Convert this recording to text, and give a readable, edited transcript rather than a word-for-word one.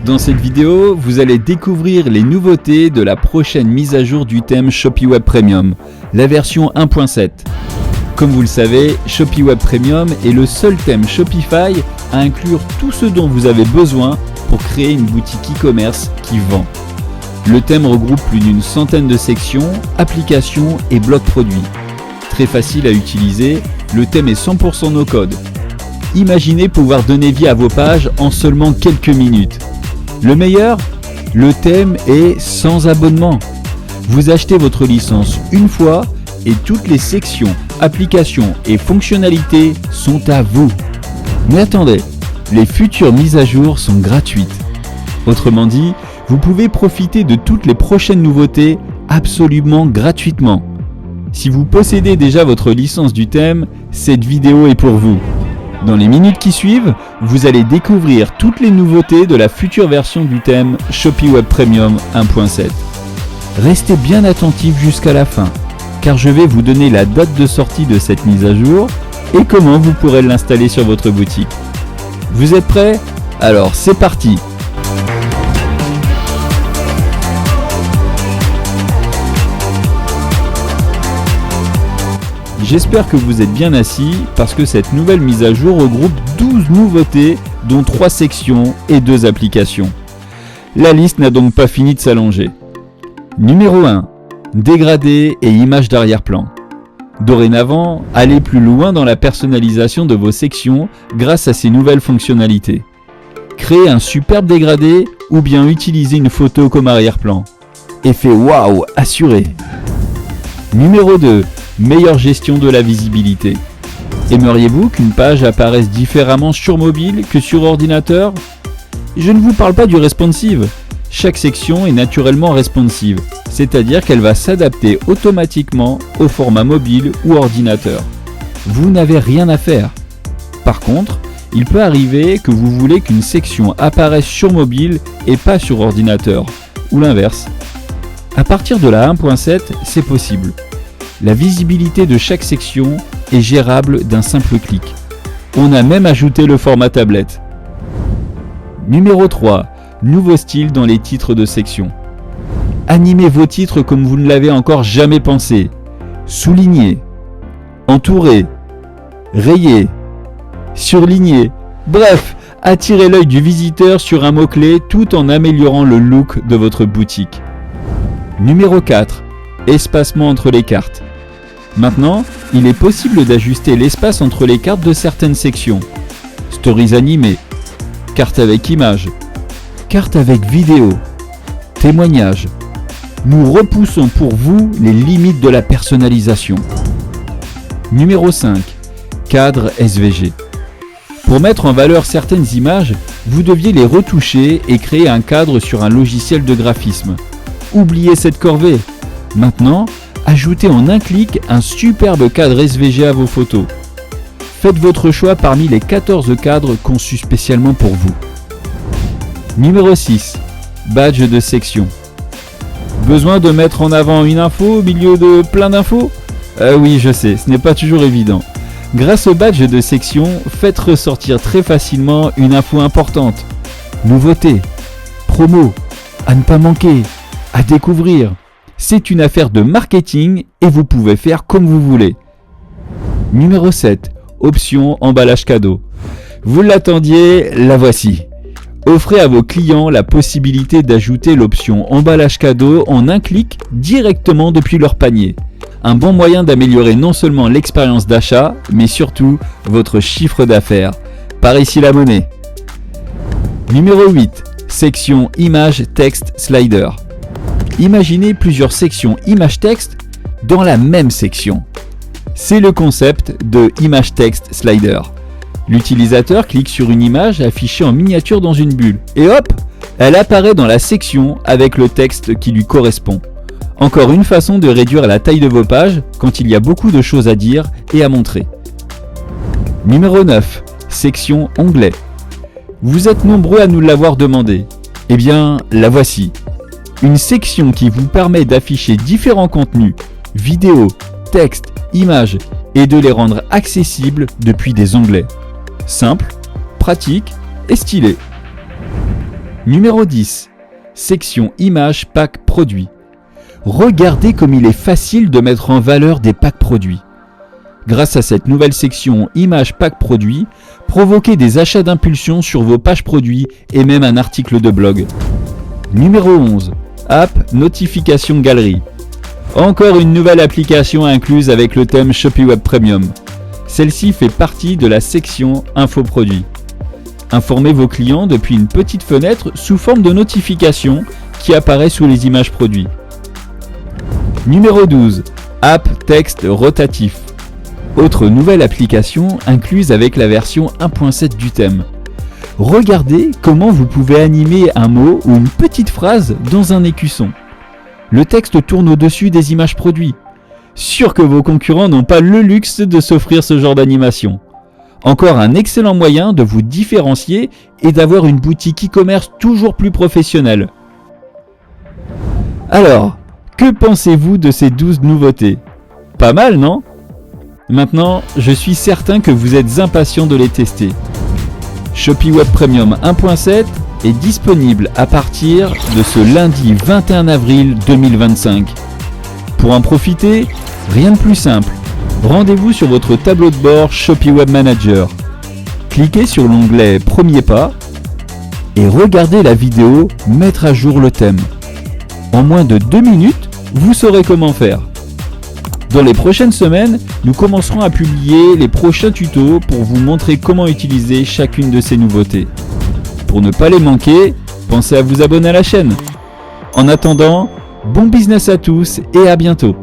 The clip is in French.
Dans cette vidéo, vous allez découvrir les nouveautés de la prochaine mise à jour du thème Shopee Web Premium, la version 1.7. Comme vous le savez, Shopee Web Premium est le seul thème Shopify à inclure tout ce dont vous avez besoin pour créer une boutique e-commerce qui vend. Le thème regroupe plus d'une centaine de sections, applications et blocs produits. Très facile à utiliser, le thème est 100% no-code. Imaginez pouvoir donner vie à vos pages en seulement quelques minutes. Le meilleur, le thème est sans abonnement. Vous achetez votre licence une fois et toutes les sections, applications et fonctionnalités sont à vous. Mais attendez, les futures mises à jour sont gratuites. Autrement dit, vous pouvez profiter de toutes les prochaines nouveautés absolument gratuitement. Si vous possédez déjà votre licence du thème, cette vidéo est pour vous. Dans les minutes qui suivent, vous allez découvrir toutes les nouveautés de la future version du thème Shopee Web Premium 1.7. Restez bien attentifs jusqu'à la fin, car je vais vous donner la date de sortie de cette mise à jour et comment vous pourrez l'installer sur votre boutique. Vous êtes prêts? Alors c'est parti! J'espère que vous êtes bien assis parce que cette nouvelle mise à jour regroupe 12 nouveautés dont 3 sections et 2 applications. La liste n'a donc pas fini de s'allonger. Numéro 1. Dégradés et images d'arrière-plan. Dorénavant, allez plus loin dans la personnalisation de vos sections grâce à ces nouvelles fonctionnalités. Créez un superbe dégradé ou bien utilisez une photo comme arrière-plan. Effet waouh assuré. Numéro 2. Meilleure gestion de la visibilité. Aimeriez-vous qu'une page apparaisse différemment sur mobile que sur ordinateur? Je ne vous parle pas du responsive. Chaque section est naturellement responsive, c'est-à-dire qu'elle va s'adapter automatiquement au format mobile ou ordinateur. Vous n'avez rien à faire. Par contre, il peut arriver que vous voulez qu'une section apparaisse sur mobile et pas sur ordinateur, ou l'inverse. À partir de la 1.7, c'est possible. La visibilité de chaque section est gérable d'un simple clic. On a même ajouté le format tablette. Numéro 3. Nouveau style dans les titres de section. Animez vos titres comme vous ne l'avez encore jamais pensé. Souligné, entouré, rayé, surligné. Bref, attirez l'œil du visiteur sur un mot-clé tout en améliorant le look de votre boutique. Numéro 4. Espacement entre les cartes. Maintenant, il est possible d'ajuster l'espace entre les cartes de certaines sections. Stories animées, cartes avec images, cartes avec vidéo, témoignages. Nous repoussons pour vous les limites de la personnalisation. Numéro 5. Cadre SVG. Pour mettre en valeur certaines images, vous deviez les retoucher et créer un cadre sur un logiciel de graphisme. Oubliez cette corvée. Maintenant, ajoutez en un clic un superbe cadre SVG à vos photos. Faites votre choix parmi les 14 cadres conçus spécialement pour vous. Numéro 6. Badge de section. Besoin de mettre en avant une info au milieu de plein d'infos? Oui, je sais, ce n'est pas toujours évident. Grâce au badge de section, faites ressortir très facilement une info importante. Nouveauté, promo, à ne pas manquer, à découvrir. C'est une affaire de marketing et vous pouvez faire comme vous voulez. Numéro 7. Option emballage cadeau. Vous l'attendiez, la voici. Offrez à vos clients la possibilité d'ajouter l'option emballage cadeau en un clic directement depuis leur panier. Un bon moyen d'améliorer non seulement l'expérience d'achat, mais surtout votre chiffre d'affaires. Par ici la monnaie. Numéro 8. Section image texte slider. Imaginez plusieurs sections image-texte dans la même section. C'est le concept de image-texte slider. L'utilisateur clique sur une image affichée en miniature dans une bulle et hop, elle apparaît dans la section avec le texte qui lui correspond. Encore une façon de réduire la taille de vos pages quand il y a beaucoup de choses à dire et à montrer. Numéro 9. Section onglet. Vous êtes nombreux à nous l'avoir demandé. Eh bien, la voici. Une section qui vous permet d'afficher différents contenus, vidéos, textes, images et de les rendre accessibles depuis des onglets. Simple, pratique et stylé. Numéro 10. Section images pack produits. Regardez comme il est facile de mettre en valeur des packs produits. Grâce à cette nouvelle section images pack produits, provoquez des achats d'impulsion sur vos pages produits et même un article de blog. Numéro 11. App Notification Galerie. Encore une nouvelle application incluse avec le thème ShopeeWeb Premium. Celle-ci fait partie de la section Info Produits. Informez vos clients depuis une petite fenêtre sous forme de notification qui apparaît sous les images produits. Numéro 12. App Texte Rotatif. Autre nouvelle application incluse avec la version 1.7 du thème. Regardez comment vous pouvez animer un mot ou une petite phrase dans un écusson. Le texte tourne au-dessus des images produits. Sûr que vos concurrents n'ont pas le luxe de s'offrir ce genre d'animation. Encore un excellent moyen de vous différencier et d'avoir une boutique e-commerce toujours plus professionnelle. Alors, que pensez-vous de ces 12 nouveautés? Pas mal, non? Maintenant, je suis certain que vous êtes impatients de les tester. ShopeeWeb Premium 1.7 est disponible à partir de ce lundi 21 avril 2025. Pour en profiter, rien de plus simple. Rendez-vous sur votre tableau de bord ShopeeWeb Manager. Cliquez sur l'onglet Premier pas et regardez la vidéo Mettre à jour le thème. En moins de 2 minutes, vous saurez comment faire. Dans les prochaines semaines, nous commencerons à publier les prochains tutos pour vous montrer comment utiliser chacune de ces nouveautés. Pour ne pas les manquer, pensez à vous abonner à la chaîne. En attendant, bon business à tous et à bientôt.